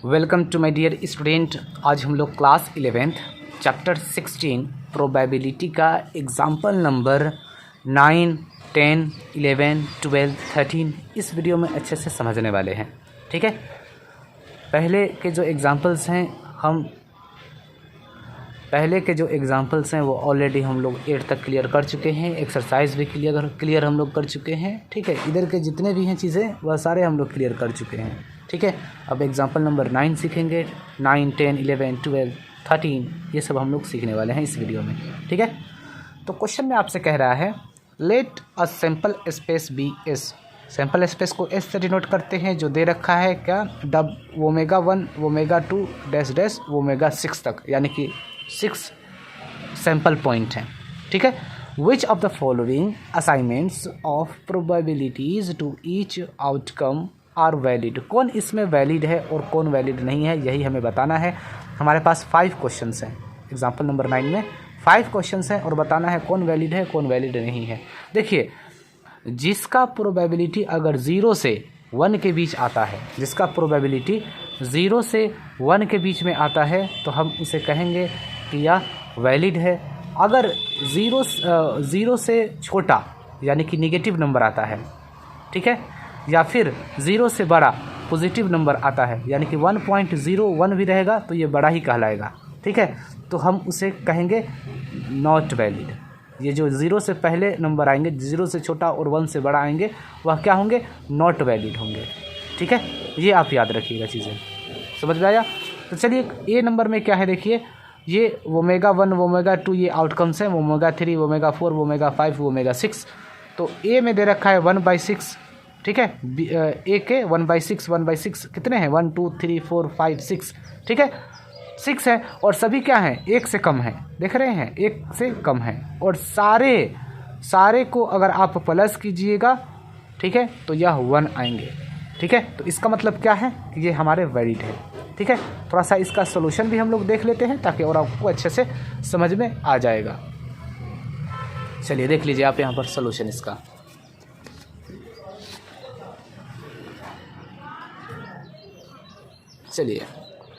Welcome to my dear student. आज हम लोग क्लास 11th चैप्टर 16 प्रोबेबिलिटी का एग्जाम्पल नंबर 9, 10, 11, 12, 13 इस वीडियो में अच्छे से समझने वाले हैं। ठीक है, पहले के जो एग्जाम्पल्स हैं वो ऑलरेडी हम लोग 8 तक क्लियर कर चुके हैं। एक्सरसाइज भी क्लियर हम लोग कर चुके हैं। ठीक है, इधर के जितने भी हैं चीज़ें वह सारे हम लोग क्लियर कर चुके हैं। ठीक है, अब एग्जाम्पल नंबर 9 सीखेंगे। 9, 10, 11, 12, 13 ये सब हम लोग सीखने वाले हैं इस वीडियो में। ठीक है, तो क्वेश्चन में आपसे कह रहा है let a sample space be S. Sample space को एस से डिनोट करते हैं जो दे रखा है क्या, डब omega 1 omega 2 dash dash omega 6 तक, यानी कि 6 सैम्पल पॉइंट हैं। ठीक है, which of the following assignments of probabilities to each outcome are valid. कौन इसमें वैलिड है और कौन वैलिड नहीं है, यही हमें बताना है। हमारे पास 5 क्वेश्चंस हैं एग्जाम्पल नंबर 9 में। 5 क्वेश्चंस हैं और बताना है कौन वैलिड है कौन वैलिड नहीं है। देखिए, जिसका प्रोबेबिलिटी अगर 0 से 1 के बीच आता है, जिसका प्रोबेबिलिटी 0 से 1 के बीच में आता है तो हम उसे कहेंगे कि यह वैलिड है। अगर 0 से छोटा यानी कि निगेटिव नंबर आता है, ठीक है, या फिर 0 से बड़ा पॉजिटिव नंबर आता है यानी कि 1.01 भी रहेगा तो ये बड़ा ही कहलाएगा। ठीक है, तो हम उसे कहेंगे नॉट वैलिड। ये जो 0 से पहले नंबर आएंगे, 0 से छोटा और 1 से बड़ा आएंगे, वह क्या होंगे, नॉट वैलिड होंगे। ठीक है, ये आप याद रखिएगा, चीज़ें समझ में आया। तो चलिए ए नंबर में क्या है, देखिए ये ओमेगा 1 ओमेगा 2 ये आउटकम्स हैं, ओमेगा 3 ओमेगा 4 ओमेगा 5 ओमेगा 6। तो ए में दे रखा है 1/6। ठीक है, ए के 1/6 कितने हैं, 1 2 3 4 5 6। ठीक है, 6 है और सभी क्या हैं, 1 से कम हैं। देख रहे हैं, 1 से कम है और सारे को अगर आप प्लस कीजिएगा, ठीक है, तो यह 1 आएंगे। ठीक है, तो इसका मतलब क्या है कि ये हमारे वैलिड है। ठीक है, थोड़ा सा इसका सोल्यूशन भी हम लोग देख लेते हैं ताकि और आपको अच्छे से समझ में आ जाएगा। चलिए देख लीजिए आप यहाँ पर सोल्यूशन इसका। चलिए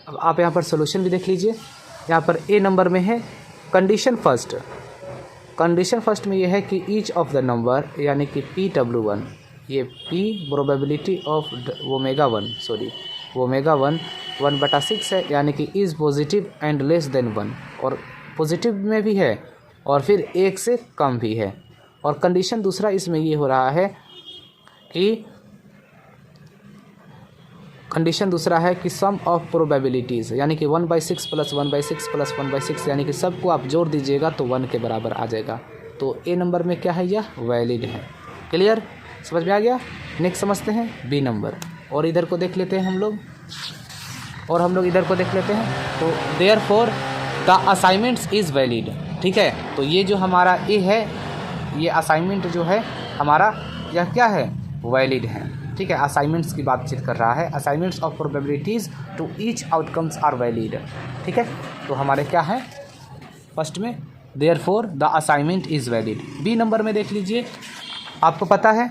अब आप यहाँ पर सोल्यूशन भी देख लीजिए। यहाँ पर ए नंबर में है कंडीशन फर्स्ट। कंडीशन फर्स्ट में ये है कि ईच ऑफ द नंबर यानी कि PW1, ये P प्रोबेबिलिटी ऑफ ओमेगा 1 1/6 है, यानी कि is positive and less than 1, और पॉजिटिव में भी है और फिर 1 से कम भी है। और कंडीशन दूसरा इसमें ये हो रहा है कि कंडीशन दूसरा है कि सम ऑफ प्रोबेबिलिटीज़ यानी कि 1/6 + 1/6 + 1/6 यानी कि सबको आप जोड़ दीजिएगा तो 1 के बराबर आ जाएगा। तो ए नंबर में क्या है, यह वैलिड है। क्लियर, समझ में आ गया। नेक्स्ट समझते हैं बी नंबर, और इधर को देख लेते हैं हम लोग इधर को देख लेते हैं। तो therefore the assignments is valid. ठीक है, तो ये जो हमारा ए है, ये असाइनमेंट जो है हमारा, यह क्या है, वैलिड है। ठीक है, असाइनमेंट्स की बातचीत कर रहा है। Assignments of probabilities to each outcomes are valid. ठीक है, तो हमारे क्या है, फर्स्ट में therefore the assignment is valid. B number में देख लीजिए, आपको पता है,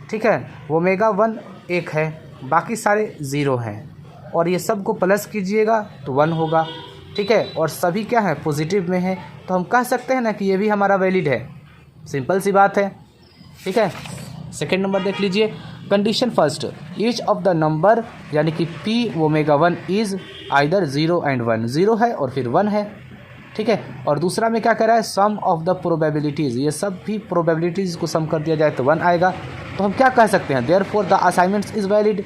ठीक है, ओमेगा 1 1 है, बाकी सारे 0 हैं, और ये सब को प्लस कीजिएगा तो 1 होगा। ठीक है, और सभी क्या है, पॉजिटिव में है, तो हम कह सकते हैं ना कि ये भी हमारा वैलिड है। सिंपल सी बात है। ठीक है, सेकेंड नंबर देख लीजिए, condition first each of the number यानी कि P omega 1 is either 0 and 1, 0 है और फिर 1 है। ठीक है, और दूसरा में क्या कह रहा है, सम ऑफ द प्रोबेबिलिटीज़, ये सब भी प्रोबेबिलिटीज़ को सम कर दिया जाए तो 1 आएगा। तो हम क्या कह सकते हैं, therefore the assignments is valid.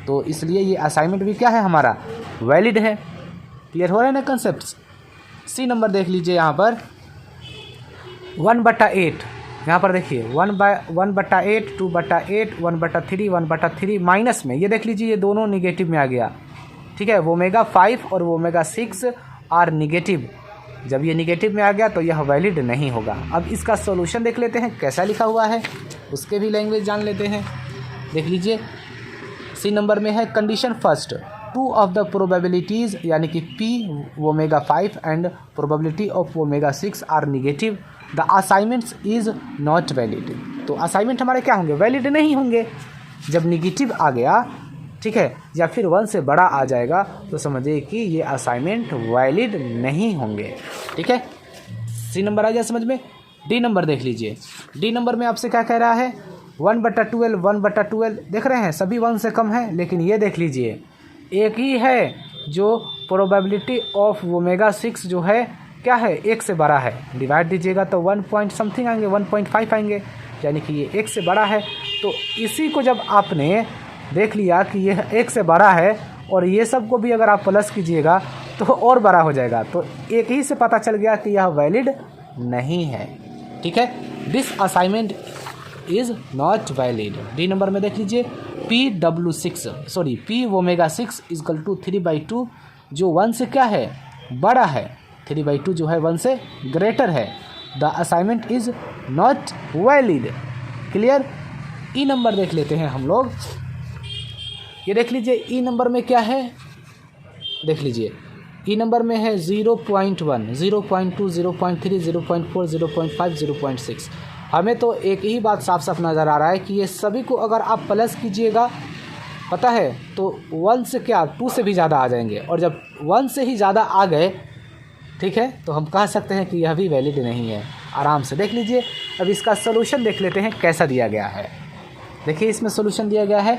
तो इसलिए ये असाइनमेंट भी क्या है, हमारा वैलिड है। क्लियर हो रहे हैं ना कंसेप्ट। सी नंबर देख लीजिए, यहाँ पर 1/8, यहाँ पर देखिए 1/8 2/8 1/3 1/3 माइनस में, ये देख लीजिए ये दोनों निगेटिव में आ गया। ठीक है, ओमेगा 5 और ओमेगा 6 आर निगेटिव। जब ये निगेटिव में आ गया तो यह वैलिड नहीं होगा। अब इसका सॉल्यूशन देख लेते हैं कैसा लिखा हुआ है, उसके भी लैंग्वेज जान लेते हैं। देख लीजिए, सी नंबर में है condition first 2 of the probabilities यानी कि P omega 5 and probability of omega 6 are negative, the assignments is not valid. तो असाइनमेंट हमारे क्या होंगे, वैलिड नहीं होंगे। जब निगेटिव आ गया ठीक है, या फिर 1 से बड़ा आ जाएगा तो समझिए कि ये असाइनमेंट वैलिड नहीं होंगे। ठीक है, सी नंबर आ गया समझ में। डी नंबर देख लीजिए। डी नंबर में आपसे क्या कह रहा है, 1/12 1/12 देख रहे हैं, सभी 1 से कम है। लेकिन ये देख लीजिए, एक ही है जो प्रोबेबिलिटी ऑफ ओमेगा 6 जो है क्या है, 1 से बड़ा है। डिवाइड दीजिएगा तो 1 पॉइंट समथिंग आएंगे, 1.5 आएंगे, यानी कि ये 1 से बड़ा है। तो इसी को जब आपने देख लिया कि ये 1 से बड़ा है और ये सब को भी अगर आप प्लस कीजिएगा तो और बड़ा हो जाएगा, तो एक ही से पता चल गया कि यह वैलिड नहीं है। ठीक है, this assignment is not valid. D number में देख लीजिए, P ओमेगा 6 इक्वल टू 3/2 जो 1 से क्या है, बड़ा है। 3/2 जो है 1 से ग्रेटर है। The assignment is not valid. Clear. E number देख लेते हैं हम लोग। ये देख लीजिए, ई नंबर में क्या है, देख लीजिए, ई नंबर में है 0.1 0.2 0.3 0.4 0.5 0.6। हमें तो एक ही बात साफ साफ नज़र आ रहा है कि ये सभी को अगर आप प्लस कीजिएगा, पता है, तो 1 से क्या 2 से भी ज़्यादा आ जाएंगे। और जब 1 से ही ज़्यादा आ गए, ठीक है, तो हम कह सकते हैं कि यह भी वैलिड नहीं है। आराम से देख लीजिए। अब इसका सोल्यूशन देख लेते हैं कैसा दिया गया है। देखिए, इसमें सोल्यूशन दिया गया है,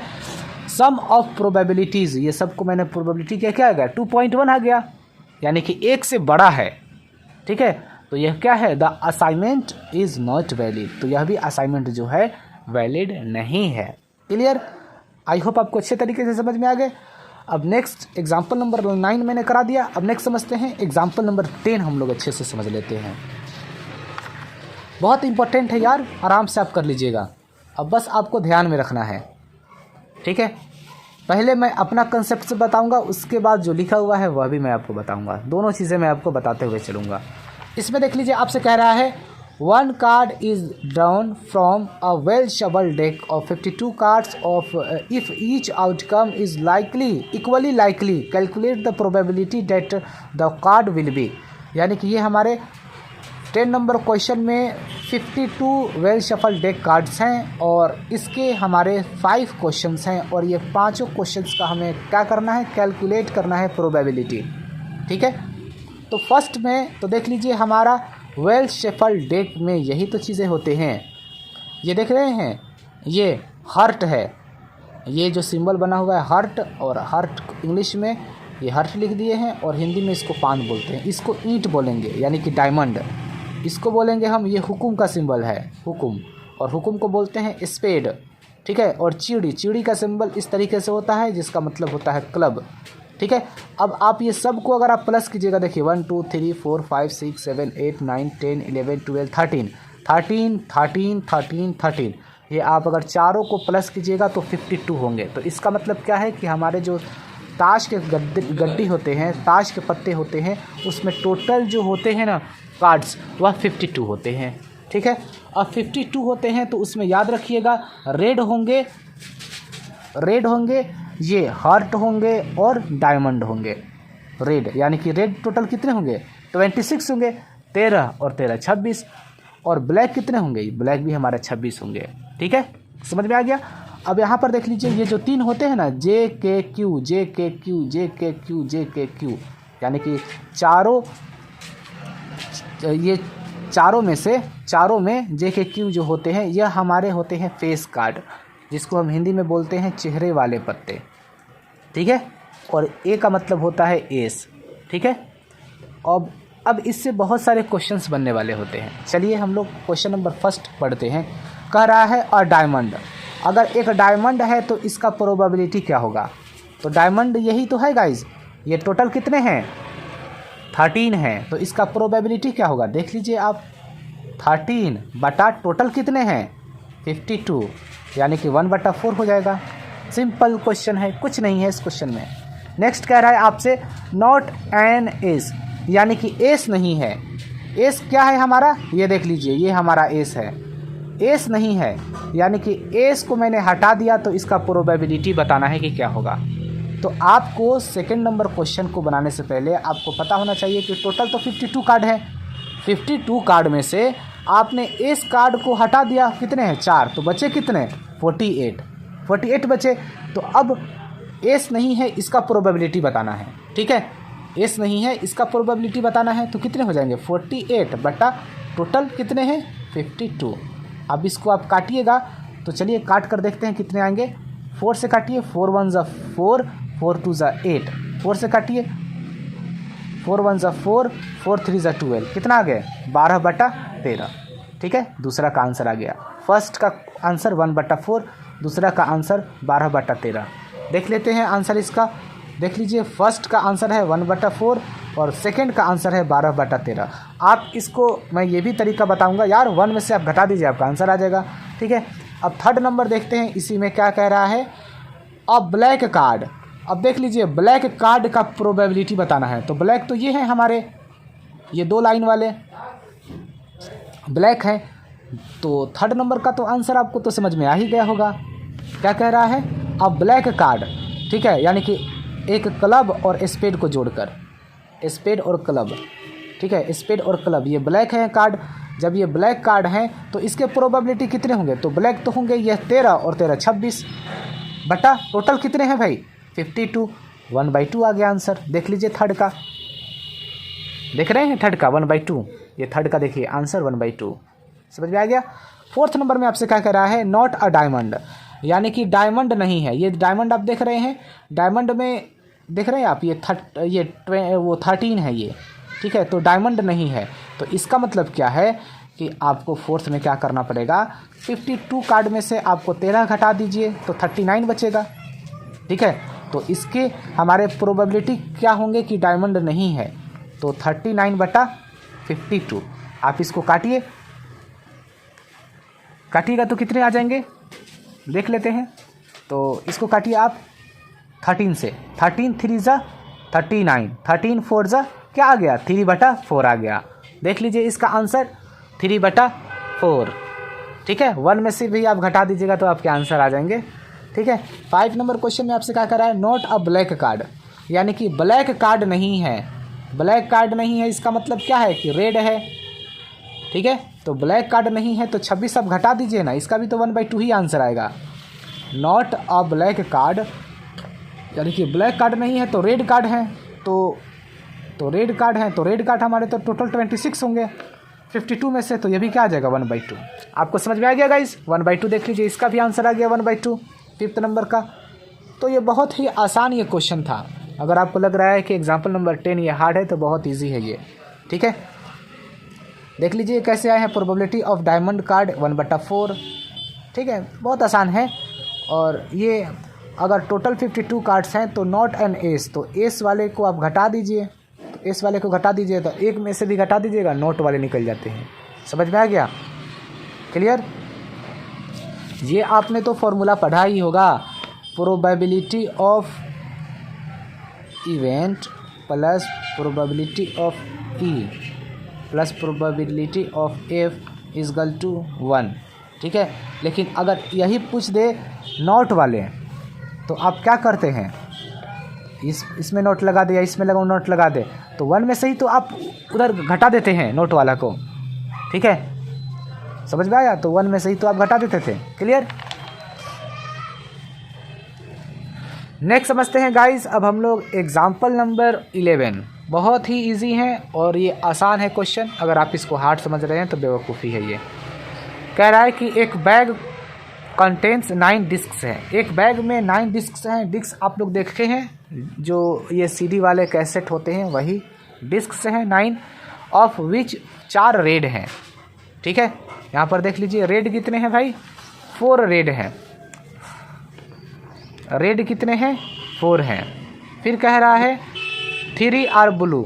सम ऑफ प्रोबेबिलिटीज़, ये सबको मैंने प्रोबेबिलिटी क्या आ गया, 2.1 आ गया, यानी कि 1 से बड़ा है। ठीक है, तो यह क्या है, the assignment is not valid. तो यह भी असाइनमेंट जो है वैलिड नहीं है। क्लियर। आई होप आपको अच्छे तरीके से समझ में आ गए। अब नेक्स्ट एग्जाम्पल नंबर 9 मैंने करा दिया। अब नेक्स्ट समझते हैं एग्जाम्पल नंबर 10, हम लोग अच्छे से समझ लेते हैं। बहुत इंपॉर्टेंट है यार, आराम से आप कर लीजिएगा। अब बस आपको ध्यान में रखना है। ठीक है, पहले मैं अपना कंसेप्ट से बताऊंगा, उसके बाद जो लिखा हुआ है वह भी मैं आपको बताऊंगा। दोनों चीज़ें मैं आपको बताते हुए चलूँगा। इसमें देख लीजिए, आपसे कह रहा है, 1 card is drawn from a well shuffled deck of 52 cards of if each outcome is equally likely calculate the probability that the card will be. यानी कि ये हमारे 10 नंबर क्वेश्चन में 52 वेल शफल डेक कार्ड्स हैं और इसके हमारे 5 questions हैं और ये पांचों क्वेश्चंस का हमें क्या करना है, कैलकुलेट करना है प्रोबेबिलिटी। ठीक है, तो फर्स्ट में तो देख लीजिए, हमारा वेल शफल डेक में यही तो चीज़ें होते हैं। ये देख रहे हैं, ये हार्ट है, ये जो सिंबल बना हुआ है हार्ट, और हार्ट इंग्लिश में ये हार्ट लिख दिए हैं और हिंदी में इसको पान बोलते हैं। इसको ईंट बोलेंगे, यानी कि डायमंड इसको बोलेंगे हम। ये हुकुम का सिंबल है, हुकुम, और हुकुम को बोलते हैं स्पेड। ठीक है, और चिड़ी का सिंबल इस तरीके से होता है, जिसका मतलब होता है क्लब। ठीक है, अब आप ये सब को अगर आप प्लस कीजिएगा, देखिए 1 2 3 4 5 6 7 8 9 10 11 12 13, ये आप अगर चारों को प्लस कीजिएगा तो 52 होंगे। तो इसका मतलब क्या है कि हमारे जो ताश के गड्डी होते हैं, ताश के पत्ते होते हैं, उसमें टोटल जो होते हैं ना कार्ड्स, वह 52 होते हैं। ठीक है, अब 52 होते हैं तो उसमें याद रखिएगा, रेड होंगे, ये हार्ट होंगे और डायमंड होंगे। रेड यानी कि रेड टोटल कितने होंगे, 26 होंगे, 13 और 13 26, और ब्लैक कितने होंगे, ब्लैक भी हमारे 26 होंगे। ठीक है, समझ में आ गया। अब यहाँ पर देख लीजिए, ये जो 3 होते हैं ना, जे के क्यू, यानी कि चारों में जे के क्यू जो होते हैं, यह हमारे होते हैं फेस कार्ड, जिसको हम हिंदी में बोलते हैं चेहरे वाले पत्ते। ठीक है, और ए का मतलब होता है एस। ठीक है, अब इससे बहुत सारे क्वेश्चंस बनने वाले होते हैं। चलिए हम लोग क्वेश्चन नंबर 1 पढ़ते हैं। कह रहा है अ डायमंड, अगर एक डायमंड है तो इसका प्रोबेबिलिटी क्या होगा। तो डायमंड यही तो है गाइज, ये टोटल कितने हैं, 13 हैं, तो इसका प्रोबेबिलिटी क्या होगा, देख लीजिए आप, 13 बटा टोटल कितने हैं 52, यानी कि 1/4 हो जाएगा। सिंपल क्वेश्चन है, कुछ नहीं है इस क्वेश्चन में। नेक्स्ट कह रहा है आपसे नॉट एन एस, यानी कि एस नहीं है। एस क्या है हमारा, ये देख लीजिए, ये हमारा एस है, एस नहीं है, यानी कि एस को मैंने हटा दिया, तो इसका प्रोबेबिलिटी बताना है कि क्या होगा। तो आपको सेकंड नंबर क्वेश्चन को बनाने से पहले आपको पता होना चाहिए कि टोटल तो 52 कार्ड है। 52 कार्ड में से आपने एस कार्ड को हटा दिया, कितने हैं 4, तो बचे कितने 48 बचे। तो अब एस नहीं है इसका प्रोबेबिलिटी बताना है, ठीक है, एस नहीं है इसका प्रोबेबिलिटी बताना है। तो कितने हो जाएंगे 48 बटा टोटल कितने हैं 52। अब इसको आप काटिएगा तो चलिए काट कर देखते हैं कितने आएंगे। 4 से काटिए, 4 1 ज़ा 4, 4 2 ज़ा 8, 4 से काटिए, 4 1 ज़ा 4, 4 3 ज़ा 12, कितना आ गया 12 बटा 13, ठीक है। दूसरा का आंसर आ गया। फर्स्ट का आंसर 1 बटा 4, दूसरा का आंसर 12 बटा 13। देख लेते हैं आंसर इसका। देख लीजिए, फर्स्ट का आंसर है 1 बटा 4 और सेकेंड का आंसर है 12 बटा 13। आप इसको मैं ये भी तरीका बताऊंगा यार, 1 में से आप घटा दीजिए, आपका आंसर आ जाएगा, ठीक है। अब थर्ड नंबर देखते हैं, इसी में क्या कह रहा है, अब ब्लैक कार्ड। अब देख लीजिए, ब्लैक कार्ड का प्रोबेबिलिटी बताना है। तो ब्लैक तो ये है हमारे, ये 2 लाइन वाले ब्लैक है। तो थर्ड नंबर का तो आंसर आपको तो समझ में आ ही गया होगा। क्या कह रहा है, अब ब्लैक कार्ड, ठीक है, यानी कि एक क्लब और स्पेड को जोड़कर, स्पेड और क्लब, ठीक है, स्पेड और क्लब, ये ब्लैक है कार्ड। जब ये ब्लैक कार्ड हैं तो इसके प्रोबेबिलिटी कितने होंगे, तो ब्लैक तो होंगे ये 13 और 13 26 बटा टोटल कितने हैं भाई 52, 1/2 आ गया आंसर। देख लीजिए थर्ड का, देख रहे हैं थर्ड का 1/2, ये थर्ड का देखिए आंसर 1/2, समझ में आ गया। फोर्थ नंबर में आपसे क्या कह रहा है, नॉट अ डायमंड, यानी कि डायमंड नहीं है। ये डायमंड आप देख रहे हैं, डायमंड में देख रहे हैं आप, ये 13 है ये, ठीक है, तो डायमंड नहीं है। तो इसका मतलब क्या है कि आपको फोर्थ में क्या करना पड़ेगा, 52 कार्ड में से आपको 13 घटा दीजिए तो 39 बचेगा, ठीक है। तो इसके हमारे प्रोबेबिलिटी क्या होंगे कि डायमंड नहीं है, तो 39 बटा 52। आप इसको काटिए, काटिएगा तो कितने आ जाएंगे देख लेते हैं। तो इसको काटिए आप 13 से, 13 3 ज़ा 39, 13 4 ज़ा क्या आ गया 3 बटा 4 आ गया। देख लीजिए इसका आंसर 3 बटा 4, ठीक है। 1 में से भी आप घटा दीजिएगा तो आपके आंसर आ जाएंगे, ठीक है। 5 नंबर क्वेश्चन में आपसे क्या कर रहा है, नॉट अ ब्लैक कार्ड, यानी कि ब्लैक कार्ड नहीं है। ब्लैक कार्ड नहीं है इसका मतलब क्या है कि रेड है, ठीक है। तो ब्लैक कार्ड नहीं है तो 26 आप घटा दीजिए ना, इसका भी तो 1/2 ही आंसर आएगा। नॉट अ ब्लैक कार्ड, यानी कि ब्लैक कार्ड नहीं है तो रेड कार्ड है, तो रेड कार्ड है, तो रेड कार्ड हमारे तो टोटल 26 होंगे 52 में से, तो ये भी क्या आ जाएगा 1/2। आपको समझ में आ गया गाइस, 1/2 देख लीजिए, इसका भी आंसर आ गया 1/2 फिफ्थ नंबर का। तो ये बहुत ही आसान ये क्वेश्चन था। अगर आपको लग रहा है कि एग्जाम्पल नंबर 10 ये हार्ड है तो बहुत ईजी है ये, ठीक है। देख लीजिए कैसे आए हैं, प्रोबेबिलिटी ऑफ डायमंड कार्ड 1/4, ठीक है, बहुत आसान है। और ये अगर टोटल 52 कार्ड्स हैं तो नॉट एन एस, तो एस वाले को आप घटा दीजिए, तो एस वाले को घटा दीजिए, तो एक में से भी घटा दीजिएगा, नोट वाले निकल जाते हैं। समझ में आ गया, क्लियर। ये आपने तो फॉर्मूला पढ़ा ही होगा, probability of event plus probability of E plus probability of F is equal to 1, ठीक है। लेकिन अगर यही पूछ दे नॉट वाले तो आप क्या करते हैं, इसमें नोट लगा दे या इसमें लगा नोट लगा दे, तो 1 में से ही तो आप उधर घटा देते हैं नोट वाला को, ठीक है, समझ में आया। तो 1 में से ही तो आप घटा देते थे, क्लियर। नेक्स्ट समझते हैं गाइस, अब हम लोग एग्जाम्पल नंबर 11। बहुत ही इजी है और ये आसान है क्वेश्चन, अगर आप इसको हार्ड समझ रहे हैं तो बेवकूफ़ी है ये। कह रहा है कि एक बैग कंटेंट्स 9 डिस्क्स हैं, एक बैग में 9 डिस्क्स हैं। डिस्क आप लोग देखे हैं, जो ये सीडी वाले कैसेट होते हैं वही डिस्क्स हैं 9, ऑफ विच 4 रेड हैं, ठीक है। यहाँ पर देख लीजिए रेड कितने हैं भाई, 4 रेड हैं, रेड कितने हैं 4 हैं। फिर कह रहा है 3 आर ब्लू,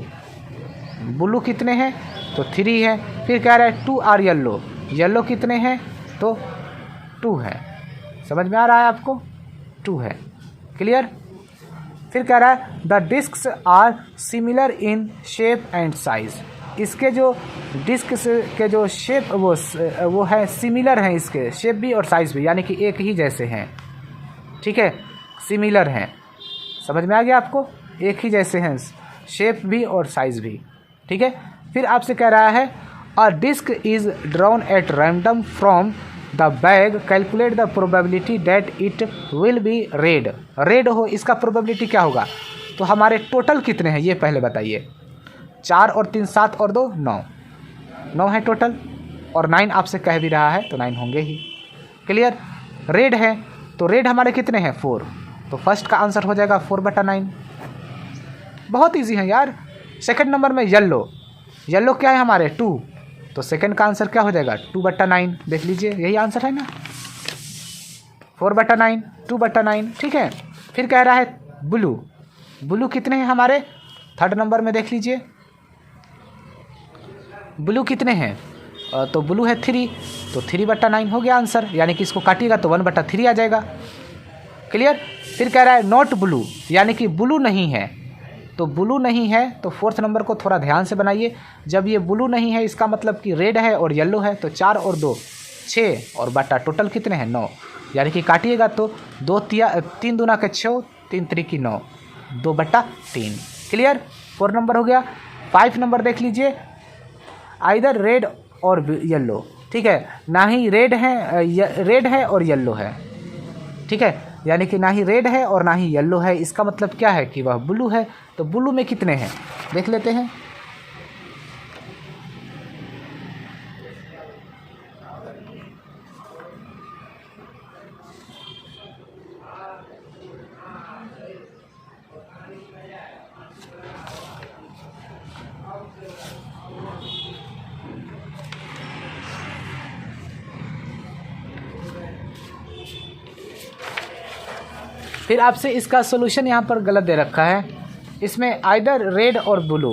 ब्लू कितने हैं तो 3 है। फिर कह रहा है 2 आर येलो, येलो कितने हैं तो 2 है। समझ में आ रहा है आपको, 2 है, क्लियर। फिर कह रहा है the discs are similar in shape and size, इसके जो डिस्क के जो शेप वो है सिमिलर हैं, इसके शेप भी और साइज़ भी, यानी कि एक ही जैसे हैं, ठीक है, सिमिलर हैं। समझ में आ गया आपको, एक ही जैसे हैं शेप भी और साइज़ भी, ठीक है। फिर आपसे कह रहा है a disc is drawn at random from the bag, calculate the probability that it will be red. Red हो, इसका प्रोबेबिलिटी क्या होगा? तो हमारे टोटल कितने हैं ये पहले बताइए। 4 और 3 7 और 2 9, 9 है टोटल, और 9 आपसे कह भी रहा है तो 9 होंगे ही। क्लियर? रेड है तो रेड हमारे कितने हैं? 4, तो फर्स्ट का आंसर हो जाएगा 4/9। बहुत इजी है यार। सेकंड नंबर में येलो, येलो क्या है हमारे? 2, तो सेकंड का आंसर क्या हो जाएगा? 2/9। देख लीजिए, यही आंसर है ना, 4/9, 2/9। ठीक है। फिर कह रहा है ब्लू, ब्लू कितने हैं हमारे? थर्ड नंबर में देख लीजिए, ब्लू कितने हैं? तो ब्लू है 3, तो 3/9 हो गया आंसर, यानी कि इसको काटिएगा तो 1/3 आ जाएगा। क्लियर? फिर कह रहा है नॉट ब्लू, यानी कि ब्लू नहीं है, तो ब्लू नहीं है तो फोर्थ नंबर को थोड़ा ध्यान से बनाइए। जब ये ब्लू नहीं है इसका मतलब कि रेड है और येलो है, तो 4 और 2 6 और बटा टोटल कितने हैं? 9, यानी कि काटिएगा तो 3 दूना के 6, 3 3 9, 2/3। क्लियर? 4 नंबर हो गया। 5 नंबर देख लीजिए, आइदर रेड और येलो। ठीक है, ना ही रेड है और येलो है। ठीक है, यानी कि ना ही रेड है और ना ही येलो है, इसका मतलब क्या है कि वह ब्लू है। तो ब्लू में कितने हैं देख लेते हैं। फिर आपसे इसका सोल्यूशन यहाँ पर गलत दे रखा है, इसमें आइदर रेड और ब्लू।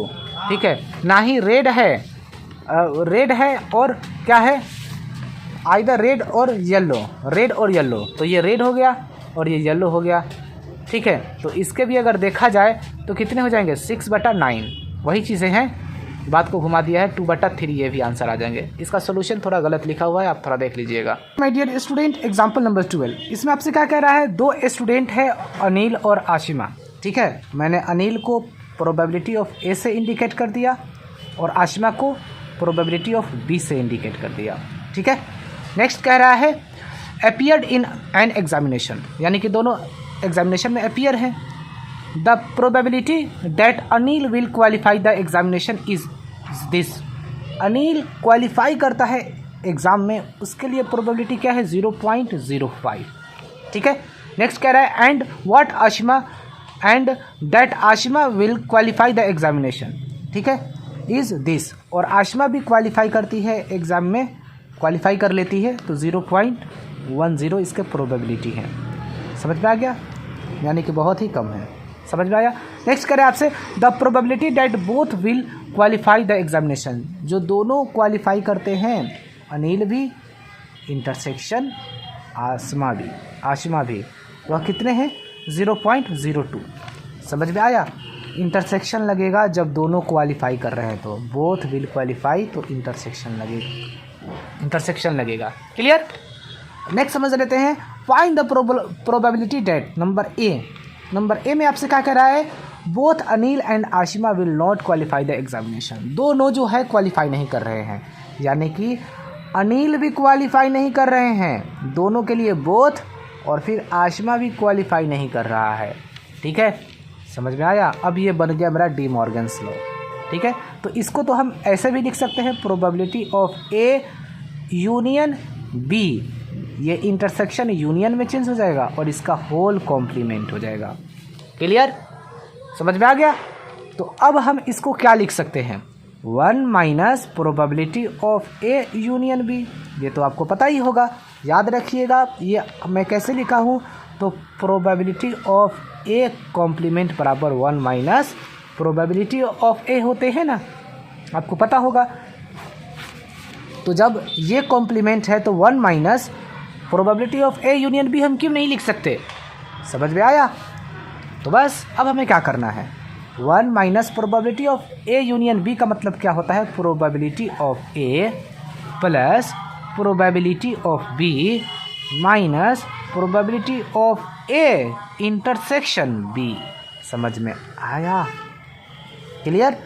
ठीक है, ना ही रेड है, रेड है और क्या है? आइदर रेड और येलो, रेड और येलो, तो ये रेड हो गया और ये येलो हो गया। ठीक है, तो इसके भी अगर देखा जाए तो कितने हो जाएंगे? 6/9। वही चीज़ें हैं, बात को घुमा दिया है, 2/3 ये भी आंसर आ जाएंगे। इसका सोल्यूशन थोड़ा गलत लिखा हुआ है, आप थोड़ा देख लीजिएगा। My dear student, example number 12, इसमें आपसे क्या कह रहा है? 2 स्टूडेंट है, अनिल और आशिमा। ठीक है, मैंने अनिल को प्रोबेबिलिटी ऑफ ए से इंडिकेट कर दिया और आशिमा को प्रोबेबिलिटी ऑफ बी से इंडिकेट कर दिया। ठीक है, नेक्स्ट कह रहा है अपीयर्ड इन एन एग्जामिनेशन, यानी कि दोनों एग्जामिनेशन में अपीयर हैं। The probability that Anil will qualify the examination is this. Anil qualify करता है एग्ज़ाम में, उसके लिए प्रोबेबिलिटी क्या है? 0.05। ठीक है, नेक्स्ट कह रहा है and what Ashima and that Ashima will qualify the examination. ठीक है, इज दिस, और आशिमा भी क्वालिफाई करती है एग्ज़ाम में, क्वालिफाई कर लेती है, तो 0.10 इसके प्रोबेबिलिटी है। समझ में आ गया? यानी कि बहुत ही कम है। समझ में आया? नेक्स्ट करें आपसे the probability that both will qualify the examination. जो दोनों क्वालिफाई करते हैं, अनिल भी इंटरसेक्शन आशिमा भी, वह कितने हैं? 0.02। समझ में आया? इंटरसेक्शन लगेगा जब दोनों क्वालिफाई कर रहे हैं, तो बोथ विल क्वालिफाई, तो इंटरसेक्शन लगेगा। क्लियर? नेक्स्ट समझ लेते हैं, find the probability that number A में आपसे क्या कह रहा है? Both Anil and Ashima will not qualify the examination. दोनों जो है क्वालिफाई नहीं कर रहे हैं, यानी कि अनिल भी क्वालिफाई नहीं कर रहे हैं, दोनों के लिए बोथ, और फिर आशिमा भी क्वालिफाई नहीं कर रहा है। ठीक है, समझ में आया? अब ये बन गया मेरा डी मॉर्गन्स लॉ। ठीक है, तो इसको तो हम ऐसे भी लिख सकते हैं, probability of A union B, ये इंटरसेक्शन यूनियन में चेंज हो जाएगा और इसका होल कॉम्प्लीमेंट हो जाएगा। क्लियर? समझ में आ गया? तो अब हम इसको क्या लिख सकते हैं? 1 minus probability of A union B. ये तो आपको पता ही होगा, याद रखिएगा। ये मैं कैसे लिखा हूँ? तो प्रोबेबिलिटी ऑफ ए कॉम्प्लीमेंट बराबर 1 माइनस प्रोबेबिलिटी ऑफ ए होते हैं ना, आपको पता होगा। तो जब ये कॉम्प्लीमेंट है तो 1 minus probability of A union B हम क्यों नहीं लिख सकते? समझ में आया? तो बस अब हमें क्या करना है? 1 minus probability of A union B का मतलब क्या होता है? Probability of A plus probability of B minus probability of A intersection B. समझ में आया? क्लियर?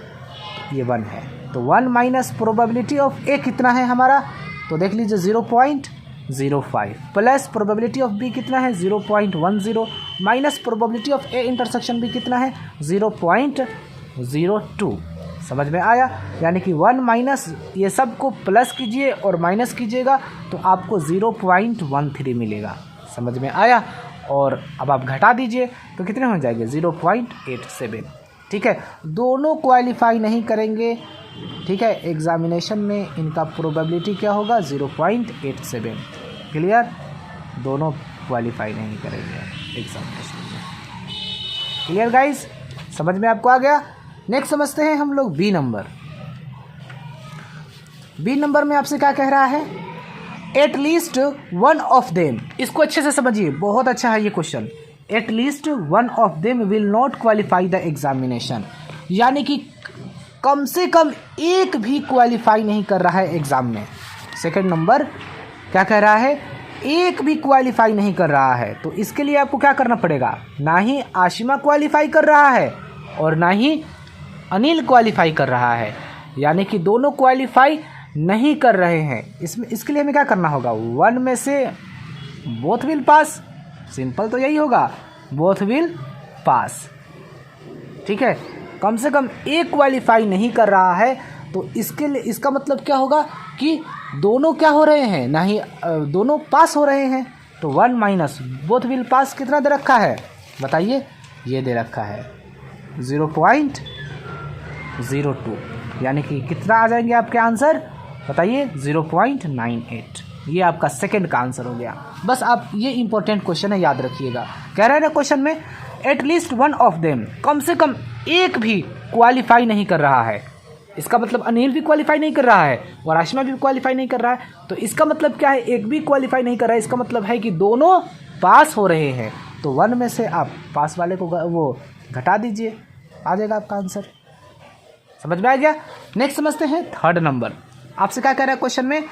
ये 1 है, तो 1 माइनस प्रोबेबिलिटी ऑफ ए कितना है हमारा? तो देख लीजिए 0.05 0.05 प्लस प्रोबेबिलिटी ऑफ बी कितना है 0.10 minus probability of A intersection B कितना है 0.02। समझ में आया? यानी कि 1 माइनस ये सब को प्लस कीजिए और माइनस कीजिएगा तो आपको 0.13 मिलेगा। समझ में आया? और अब आप घटा दीजिए तो कितने हो जाएंगे 0.87। ठीक है, दोनों क्वालिफाई नहीं करेंगे। ठीक है, एग्जामिनेशन में इनका प्रोबेबिलिटी क्या होगा 0.87। क्लियर? दोनों क्वालिफाई नहीं करेंगे एग्जामिनेशन में। Clear guys? समझ में आपको आ गया? नेक्स्ट समझते हैं हम लोग बी नंबर। बी नंबर में आपसे क्या कह रहा है? At least one of them. इसको अच्छे से समझिए, बहुत अच्छा है ये question. At least one of them will not qualify the examination, यानी कि कम से कम एक भी क्वालिफाई नहीं कर रहा है एग्जाम में। सेकंड नंबर क्या कह रहा है? एक भी क्वालिफाई नहीं कर रहा है। तो इसके लिए आपको क्या करना पड़ेगा? ना ही आशिमा क्वालिफाई कर रहा है और ना ही अनिल क्वालिफाई कर रहा है, यानी कि दोनों क्वालिफाई नहीं कर रहे हैं। इसके लिए हमें क्या करना होगा? 1 में से बोथ विल पास। सिंपल तो यही होगा, बोथ विल पास। ठीक है, कम से कम एक क्वालिफाई नहीं कर रहा है तो इसके लिए इसका मतलब क्या होगा कि दोनों क्या हो रहे हैं? ना ही दोनों पास हो रहे हैं। तो 1 माइनस बोथ विल पास कितना दे रखा है बताइए? ये दे रखा है 0.02, यानी कि कितना आ जाएंगे आपके आंसर बताइए? 0.98। ये आपका सेकंड का आंसर हो गया। बस आप ये इंपॉर्टेंट क्वेश्चन है, याद रखिएगा। कह रहे हैं ना क्वेश्चन में एटलीस्ट वन ऑफ देम, कम से कम एक भी क्वालिफाई नहीं कर रहा है। इसका मतलब अनिल भी क्वालिफाई नहीं कर रहा है और आशिमा भी क्वालिफाई नहीं कर रहा है। तो इसका मतलब क्या है? एक भी क्वालिफाई नहीं कर रहा है, इसका मतलब है कि दोनों पास हो रहे हैं। तो 1 में से आप पास वाले को वो घटा दीजिए, आ जाएगा आपका आंसर। समझ में आ गया? नेक्स्ट समझते हैं थर्ड नंबर। आपसे क्या कह रहा है क्वेश्चन में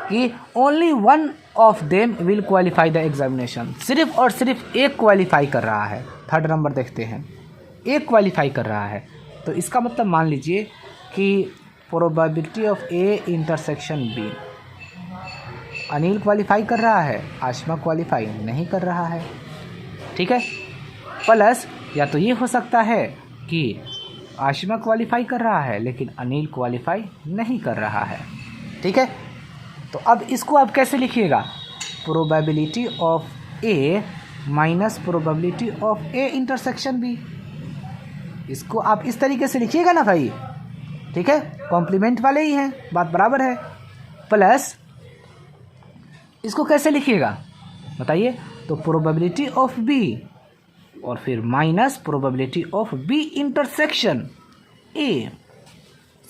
कि only one of them will qualify the examination. सिर्फ और सिर्फ एक क्वालिफाई कर रहा है। थर्ड नंबर देखते हैं, एक क्वालिफाई कर रहा है। तो इसका मतलब मान लीजिए कि probability of A intersection B, Anil qualify कर रहा है, आशिमा क्वालिफाई नहीं कर रहा है। ठीक है, प्लस या तो ये हो सकता है कि आशिमा क्वालिफाई कर रहा है लेकिन अनिल क्वालिफाई नहीं कर रहा है। ठीक है, तो अब इसको आप कैसे लिखिएगा? Probability of A minus probability of A intersection B. इसको आप इस तरीके से लिखिएगा ना भाई। ठीक है, कॉम्प्लीमेंट वाले ही हैं, बात बराबर है। प्लस इसको कैसे लिखिएगा बताइए? तो प्रोबेबिलिटी ऑफ बी और फिर minus probability of B intersection A.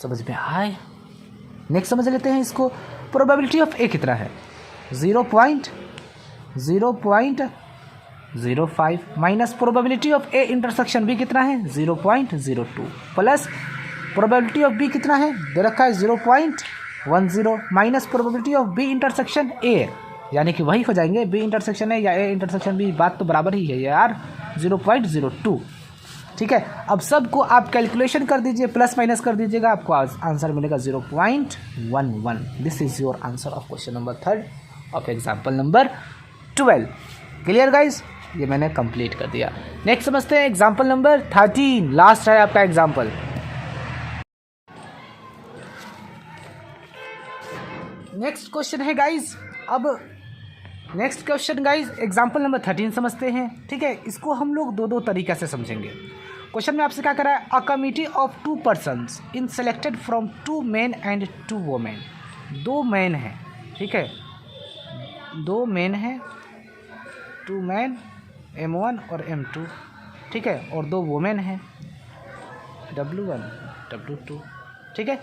समझ में आए? नेक्स्ट समझ लेते हैं इसको। प्रोबेबिलिटी ऑफ ए कितना है? 0.05 minus probability of A intersection B कितना है? 0.02 प्लस प्रोबेबिलिटी ऑफ बी कितना है? दे रखा है 0.10 minus probability of B intersection A, यानी कि वही हो जाएंगे बी इंटरसेक्शन ए या ए इंटरसेक्शन बी, बात तो बराबर ही है यार, 0.02। ठीक है, अब सबको आप कैलकुलेशन कर दीजिए, प्लस माइनस कर दीजिएगा, आपको आंसर मिलेगा 0.11। This is your answer of question number 3 of example number 12। Clear guys? ये मैंने कंप्लीट कर दिया। नेक्स्ट समझते हैं एग्जाम्पल नंबर 13, लास्ट है आपका एग्जाम्पल। नेक्स्ट क्वेश्चन है गाइज, अब next question guys example number 13 समझते हैं। ठीक है, इसको हम लोग दो तरीक़े से समझेंगे। क्वेश्चन में आपसे क्या करा है? A committee of 2 persons in selected from 2 main and 2 women. 2 main हैं, ठीक है, 2 मेन हैं, 2 मैन M1 और M2, ठीक है, और 2 वोमेन हैं W1 W2। ठीक है,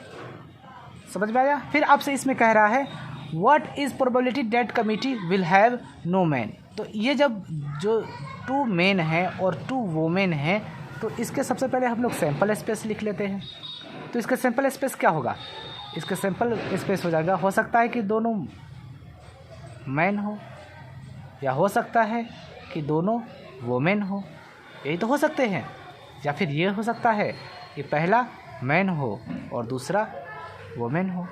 समझ में आया? फिर आपसे इसमें कह रहा है what is probability that committee will have no man. तो ये जब जो 2 मेन हैं और 2 वोमेन हैं तो इसके सबसे पहले हम लोग सैम्पल स्पेस लिख लेते हैं। तो इसका सैम्पल स्पेस क्या होगा? इसका सैम्पल स्पेस हो जाएगा, हो सकता है कि दोनों मैन हो या हो सकता है कि दोनों वोमेन हो, यही तो हो सकते हैं। या फिर ये हो सकता है कि पहला मैन हो और दूसरा वोमेन हो,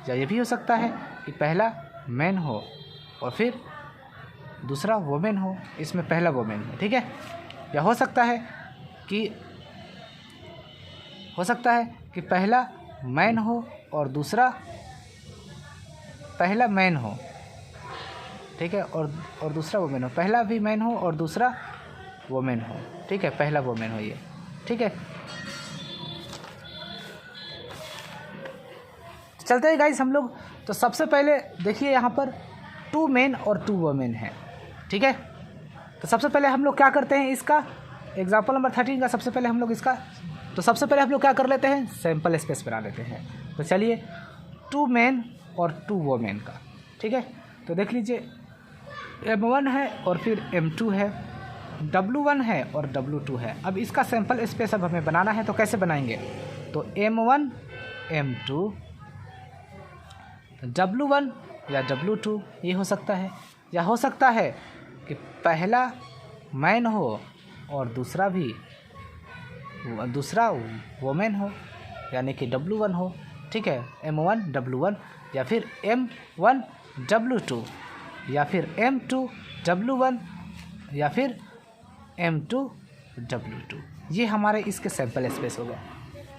या ये भी हो सकता है कि पहला मैन हो और फिर दूसरा वुमेन हो, इसमें पहला वुमेन है, ठीक है। या हो सकता है कि पहला मैन हो और दूसरा पहला मैन हो, ठीक है, और दूसरा वुमेन हो, पहला भी मैन हो और दूसरा वुमेन हो, ठीक है, पहला वुमेन हो ये, ठीक है। चलते हैं गाइस हम लोग। तो सबसे पहले देखिए यहाँ पर 2 मेन और 2 वुमेन है, ठीक है। तो सबसे पहले हम लोग क्या करते हैं, इसका एग्जाम्पल नंबर 13 का सबसे पहले हम लोग इसका, तो सबसे पहले हम लोग क्या कर लेते हैं, सैम्पल स्पेस बना लेते हैं। तो चलिए 2 मेन और 2 वुमेन का, ठीक है। तो देख लीजिए M1 है और फिर M2 है, W1 है और W2 है। अब इसका सैम्पल स्पेस अब हमें बनाना है, तो कैसे बनाएंगे, तो M1 M2 W1 या W2 ये हो सकता है, या हो सकता है कि पहला मैन हो और दूसरा वुमेन हो, यानी कि W1 हो, ठीक है, M1 W1 या फिर M1 W2 या फिर M2 W1 या फिर M2 W2। ये हमारे इसके सैम्पल स्पेस हो गए।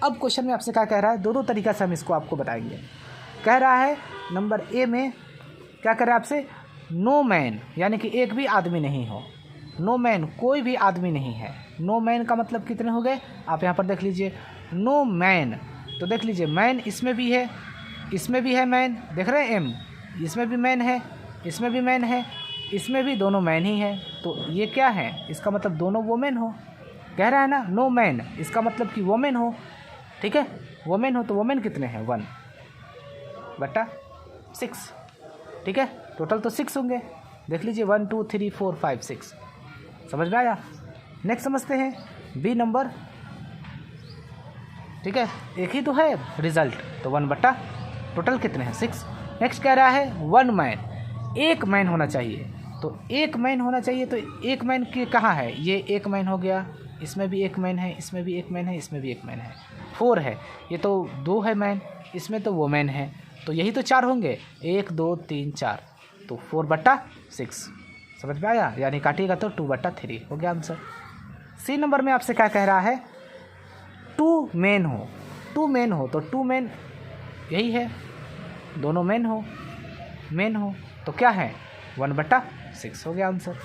अब क्वेश्चन में आपसे क्या कह रहा है, दो तरीक़ा से हम इसको आपको बताएंगे। कह रहा है नंबर ए में क्या कह रहा है आपसे, नो मैन, यानी कि एक भी आदमी नहीं हो, नो मैन कोई भी आदमी नहीं है। नो मैन का मतलब कितने हो गए, आप यहाँ पर देख लीजिए, नो मैन, तो देख लीजिए मैन इसमें भी है, इसमें भी है मैन, देख रहे हैं M, इसमें भी मैन है, इसमें भी मैन है, इसमें भी दोनों मैन ही है। तो ये क्या है, इसका मतलब दोनों वुमेन हो, कह रहा है ना नो मैन, इसका मतलब कि वुमेन हो, ठीक है, वुमेन हो। तो वुमेन कितने हैं, 1/6, ठीक है, टोटल तो 6 होंगे, देख लीजिए 1 2 3 4 5 6, समझ में आया। नेक्स्ट समझते हैं बी नंबर, ठीक है, एक ही तो है रिजल्ट, तो 1 टोटल कितने हैं, 6। नेक्स्ट कह रहा है 1 मैन, एक मैन होना चाहिए, तो एक मैन होना चाहिए, तो एक मैन के कहाँ है, ये एक मैन हो गया, इसमें भी एक मैन है, इसमें भी एक मैन है, इसमें भी एक मैन है, 4 है, ये तो 2 है मैन, इसमें तो वुमेन है, तो यही तो 4 होंगे, 1 2 3 4, तो 4/6, समझ में आया, यानी काटिएगा तो 2/3 हो गया आंसर। सी नंबर में आपसे क्या कह रहा है, 2 मेन हो, 2 मेन हो, तो 2 मेन यही है, दोनों मेन हो, तो क्या है 1/6 हो गया आंसर।